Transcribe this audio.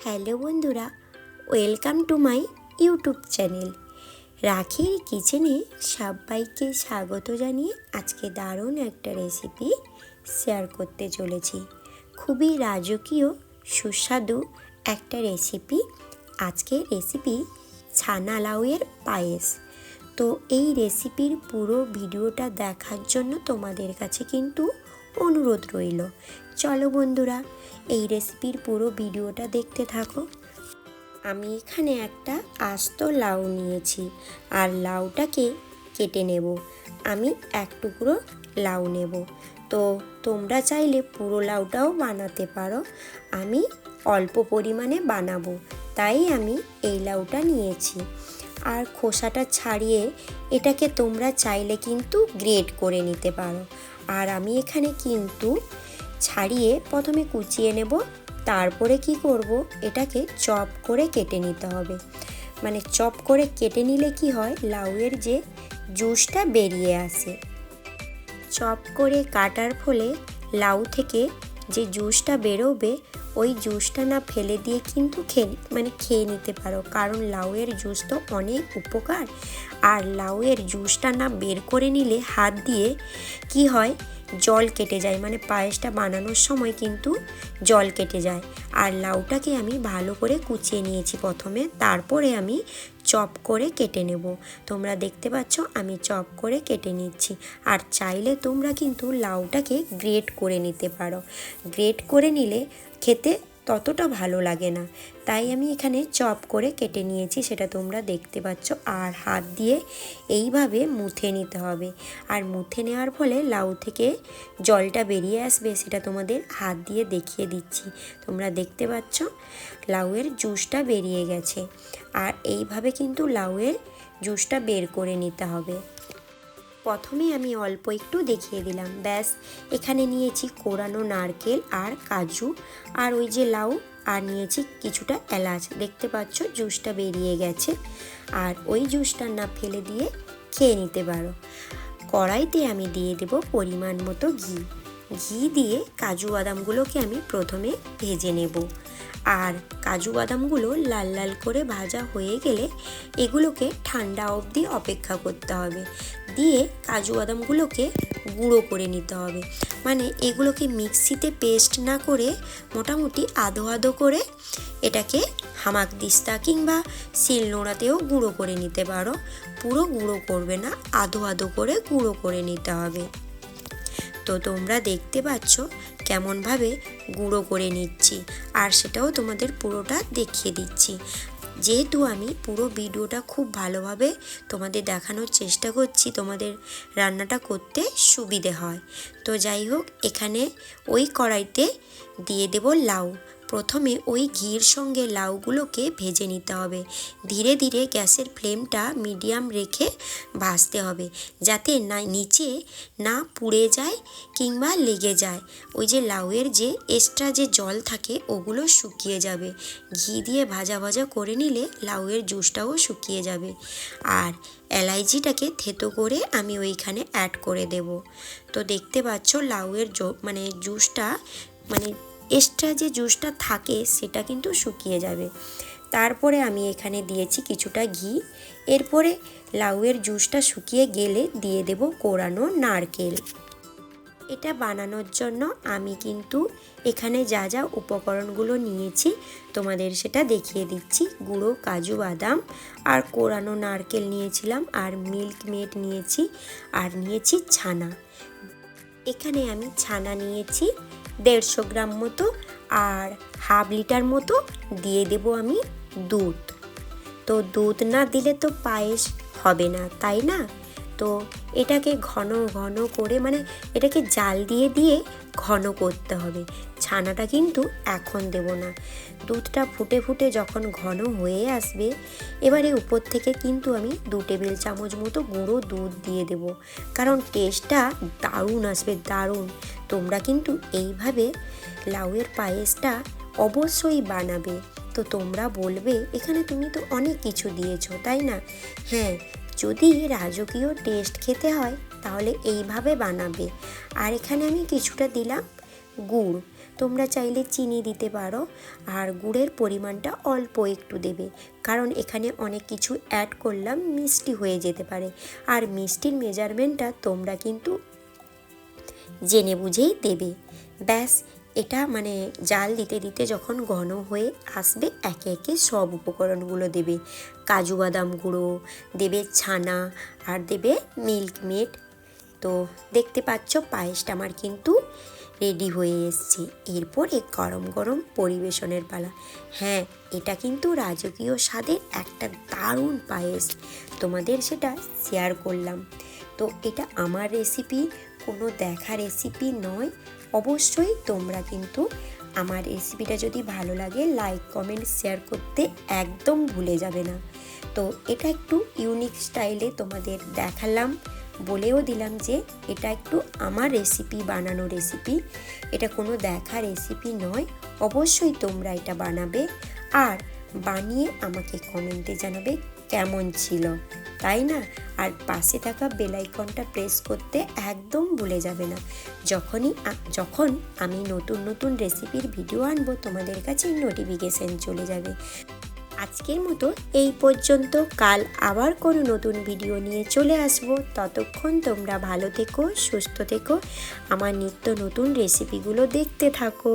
Hello বন্ধুরা, welcome to my YouTube channel রাখির কিচেনে সবাইকে স্বাগত জানিয়ে আজকে দারুণ একটা রেসিপি শেয়ার করতে চলেছি। খুবই রাজকীয় সুস্বাদু একটা রেসিপি। আজকে রেসিপি ছানা লাউয়ের পায়েস। তো এই রেসিপির পুরো ভিডিওটা দেখার জন্য তোমাদের কাছে কিন্তু অনুরোধ রইল। চলো বন্ধুরা, এই রেসিপির পুরো ভিডিওটা দেখতে থাকো। আমি এখানে একটা আস্ত লাউ নিয়েছি আর লাউটাকে কেটে নেব। আমি এক টুকরো লাউ নেব। তো তোমরা চাইলে পুরো লাউটাও বানাতে পারো। আমি অল্প পরিমাণে বানাবো, তাই আমি এই লাউটা নিয়েছি। আর খোসাটা ছাড়িয়ে এটাকে তোমরা চাইলে কিন্তু গ্রেট করে নিতে পারো। আর আমি এখানে কিন্তু ছাড়িয়ে প্রথমে কুচিয়ে নেব, তারপরে কি করব, এটাকে চপ করে কেটে নিতে হবে। মানে চপ করে কেটে নিলে কি হয়, লাউয়ের যে জুসটা বেরিয়ে আসে। চপ করে কাটার ফলে লাউ থেকে যে জুসটা বেরোবে, ওই জুসটা না ফেলে দিয়ে কিন্তু খেয়ে নিতে পারো। কারণ লাউয়ের জুস তো অনেক উপকার। আর লাউয়ের জুসটা না বের করে নিলে হাত দিয়ে কি হয়, জল কেটে যায়। মানে পায়েসটা বানানোর সময় কিন্তু জল কেটে যায়। আর লাউটাকে আমি ভালো করে কুচিয়ে নিয়েছি প্রথমে, তারপরে আমি চপ করে কেটে নেব। তোমরা দেখতে পাচ্ছ আমি চপ করে কেটে নিচ্ছি। আর চাইলে তোমরা কিন্তু লাউটাকে গ্রেট করে নিতে পারো। গ্রেট করে নিলে খেতে ততটা ভালো লাগে না, তাই আমি এখানে চপ করে কেটে নিয়েছি, সেটা তোমরা দেখতে পাচ্ছ। আর হাত দিয়ে এইভাবে মুথে নিতে হবে। আর মুথে নেওয়ার ফলে লাউ থেকে জলটা বেরিয়ে আসবে, সেটা তোমাদের হাত দিয়ে দেখিয়ে দিচ্ছি। তোমরা দেখতে পাচ্ছ লাউয়ের জুসটা বেরিয়ে গেছে। আর এইভাবে কিন্তু লাউয়ের জুসটা বের করে নিতে হবে। প্রথমে আমি অল্প একটু দেখিয়ে দিলাম, ব্যাস। এখানে নিয়েছি কোরানো নারকেল আর কাজু, আর ওই যে লাউ, আর নিয়েছি কিছুটা এলাচ। দেখতে পাচ্ছ জুসটা বেরিয়ে গেছে। আর ওই জুসটা না ফেলে দিয়ে খেয়ে নিতে পারো। কড়াইতে আমি দিয়ে দেব পরিমাণ মতো ঘি। ঘি দিয়ে কাজু বাদামগুলোকে আমি প্রথমে ভেজে নেব। আর কাজু বাদামগুলো লাল লাল করে ভাজা হয়ে গেলে এগুলোকে ঠান্ডা অবধি অপেক্ষা করতে হবে। দিয়ে কাজু বাদামগুলোকে গুঁড়ো করে নিতে হবে। মানে এগুলোকে মিক্সিতে পেস্ট না করে মোটামুটি আধো আধো করে এটাকে হামাকদিস্তা কিংবা শিলনোড়াতেও গুঁড়ো করে নিতে পারো। পুরো গুঁড়ো করবে না, আধো আধো করে গুঁড়ো করে নিতে হবে। তো তোমরা দেখতে পাচ্ছ কেমনভাবে গুঁড়ো করে নিচ্ছি, আর সেটাও তোমাদের পুরোটা দেখিয়ে দিচ্ছি। যেহেতু আমি পুরো ভিডিওটা খুব ভালোভাবে তোমাদের দেখানোর চেষ্টা করছি, তোমাদের রান্নাটা করতে সুবিধে হয়। তো যাই হোক, এখানে ওই কড়াইতে দিয়ে দেব লাউ। প্রথমে ওই ঘির সঙ্গে লাউগুলোকে ভেজে নিতে হবে। ধীরে ধীরে গ্যাসের ফ্লেমটা মিডিয়াম রেখে ভাজতে হবে, যাতে না নিচে না পুড়ে যায় কিংবা লেগে যায়। ওই যে লাউয়ের যে এক্সট্রা যে জল থাকে ওগুলো শুকিয়ে যাবে। ঘি দিয়ে ভাজা ভাজা করে নিলে লাউয়ের জুসটাও শুকিয়ে যাবে। আর এলাইচিটাকে থেতো করে আমি ওইখানে অ্যাড করে দেব। তো দেখতে পাচ্ছ লাউয়ের জুসটা এক্সট্রা যে জুসটা থাকে সেটা কিন্তু শুকিয়ে যাবে। তারপরে আমি এখানে দিয়েছি কিছুটা ঘি। এরপরে লাউয়ের জুসটা শুকিয়ে গেলে দিয়ে দেব কোরানো নারকেল। এটা বানানোর জন্য আমি কিন্তু এখানে যা যা উপকরণগুলো নিয়েছি তোমাদের সেটা দেখিয়ে দিচ্ছি। গুঁড়ো কাজু বাদাম আর কোরানো নারকেল নিয়েছিলাম, আর মিল্ক মেড নিয়েছি, আর নিয়েছি ছানা। এখানে আমি ছানা নিয়েছি 150 গ্রাম মতো, আর হাফ লিটার মতো দিয়ে দেব আমি দুধ। তো দুধ না দিলে তো পায়েস হবে না, তাই না? তো এটাকে ঘন ঘন করে এটাকে জাল দিয়ে দিয়ে ঘন করতে হবে। ছানাটা কিন্তু এখন দেব না। দুধটা ফুটে ফুটে যখন ঘন হয়ে আসবে, এবারে উপর থেকে কিন্তু আমি 2 টেবিল চামচ মতো গুঁড়ো দুধ দিয়ে দেব। কারণ টেস্টটা দারুণ আসবে, দারুণ। তোমরা কিন্তু এইভাবে লাউয়ের পায়েসটা অবশ্যই বানাবে। তো তোমরা বলবে এখানে তুমি তো অনেক কিছু দিয়েছো, তাই না? হ্যাঁ, যদি রাজকীয় টেস্ট খেতে হয় তাহলে এইভাবে বানাবে। আর এখানে আমি কিছুটা দিলাম গুড়। তোমরা চাইলে চিনি দিতে পারো, আর গুড়ের পরিমাণটা অল্প একটু দেবে, কারণ এখানে অনেক কিছু অ্যাড করলাম, মিষ্টি হয়ে যেতে পারে। আর মিষ্টির মেজারমেন্টটা তোমরা কিন্তু জেনে বুঝেই দেবে। ব্যাস, এটা মানে জাল দিতে দিতে যখন ঘন হয়ে আসবে একে একে সব উপকরণগুলো দেবে। কাজু বাদাম গুঁড়ো দেবে, ছানা আর দেবে মিল্ক মেড। তো দেখতে পাচ্ছ পায়েসটা আমার কিন্তু রেডি হয়ে এসছে। এরপরে গরম গরম পরিবেশনের পালা। হ্যাঁ, এটা কিন্তু রাজকীয় স্বাদের একটা দারুণ পায়েস, তোমাদের সেটা শেয়ার করলাম। তো এটা আমার রেসিপি, কোনো দেখা রেসিপি নয়। অবশ্যই তোমরা কিন্তু আমার রেসিপিটা যদি ভালো লাগে লাইক কমেন্ট শেয়ার করতে একদম ভুলে যাবে না। তো এটা একটু ইউনিক স্টাইলে তোমাদের দেখালাম, বলেও দিলাম যে এটা একটু আমার রেসিপি, বানানো রেসিপি, এটা কোনো দেখা রেসিপি নয়। অবশ্যই তোমরা এটা বানাবে আর বানিয়ে আমাকে কমেন্টে জানাবে কেমন ছিল, তাই না? আর পাশে থাকা বেল আইকনটা প্রেস করতে একদম ভুলে যাবে না। যখন আমি নতুন নতুন রেসিপির ভিডিও আনবো তোমাদের কাছে নোটিফিকেশন চলে যাবে। আজকের মতো এই পর্যন্ত, কাল আবার কোনো নতুন ভিডিও নিয়ে চলে আসবো। ততক্ষণ তোমরা ভালো থেকো, সুস্থ থেকো, আমার নিত্য নতুন রেসিপিগুলো দেখতে থাকো।